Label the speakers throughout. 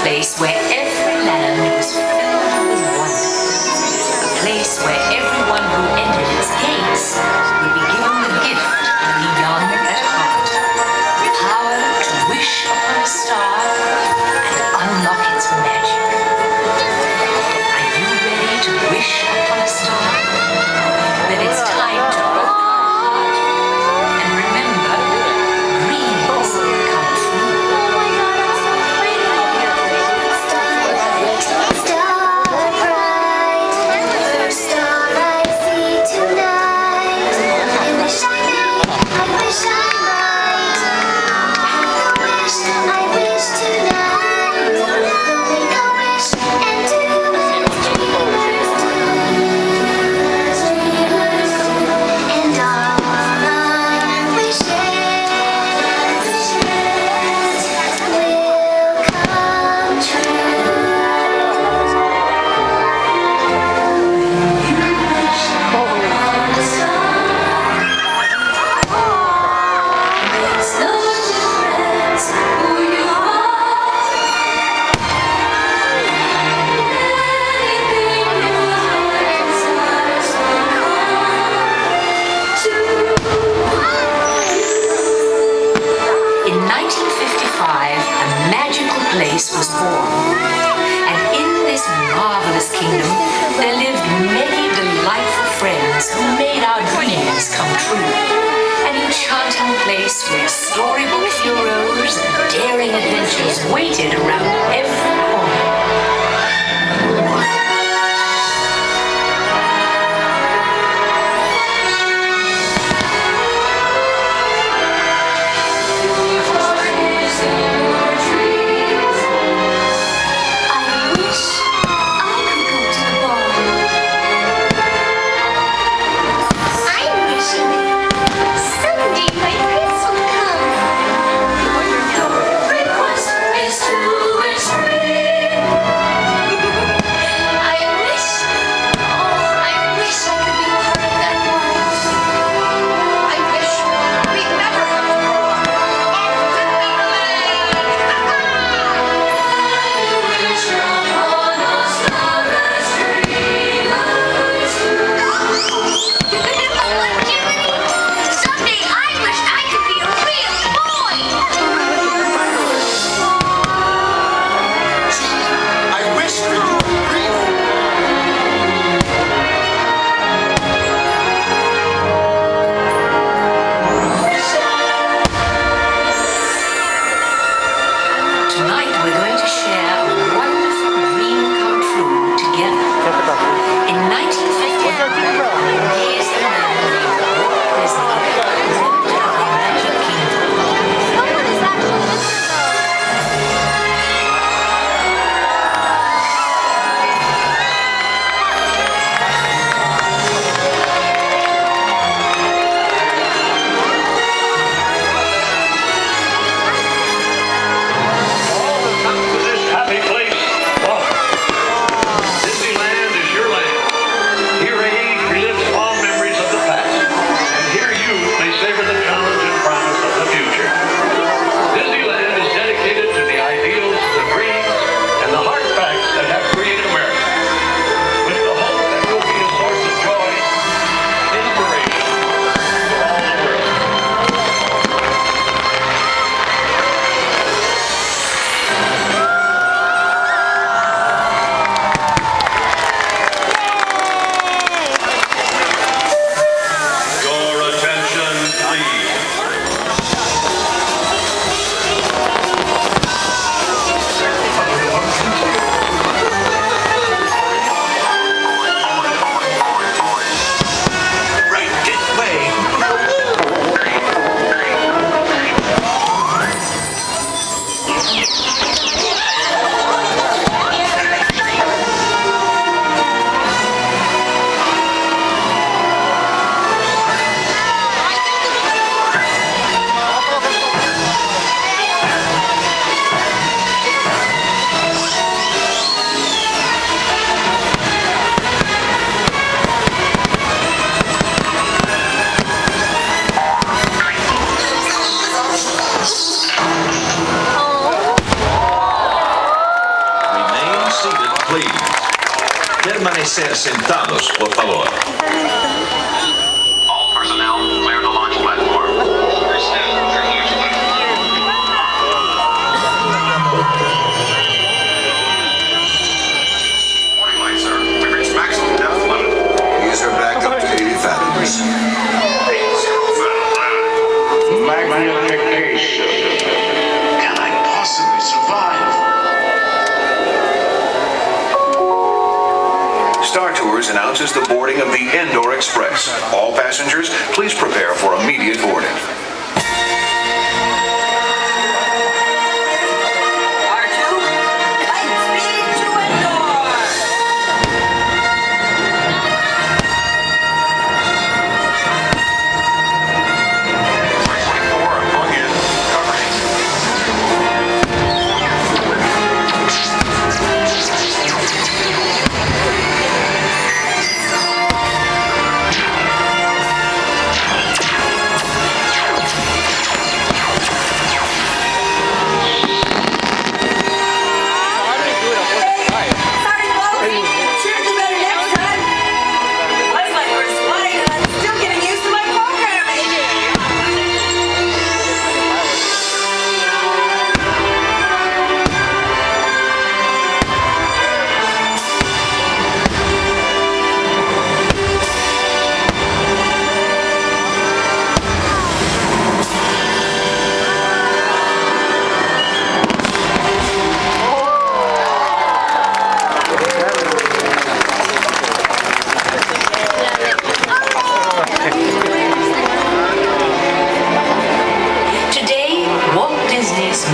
Speaker 1: place where every land was filled with wonder. A place where everyone who entered its gates would be given the gift of the young at heart. Power to wish upon a star and unlock its magic. Are you ready to wish upon a star? Then it's time to open your heart and remember, dreams come true. In 1955, a magical place was born. And in this marvelous kingdom, there lived many delightful friends who made our dreams come true. An enchanting place where storybook heroes and daring adventures waited around every corner.
Speaker 2: Request is to wish please. Permanecer sentados, por favor.
Speaker 3: All personnel, clear the launch platform. Warning light, sir. We've reached maximum depth limit.
Speaker 4: These are back up to 80 fathoms.
Speaker 3: 80 fathom.
Speaker 5: Magnification.
Speaker 3: Can I possibly survive?
Speaker 4: Star Tours announces the boarding of the Endor Express. All passengers, please prepare for immediate boarding.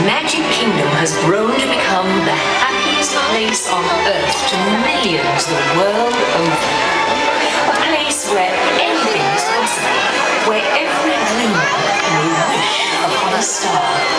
Speaker 1: Magic Kingdom has grown to become the happiest place on earth to millions the world over. A place where anything is possible, where every dreamer may wish upon a star.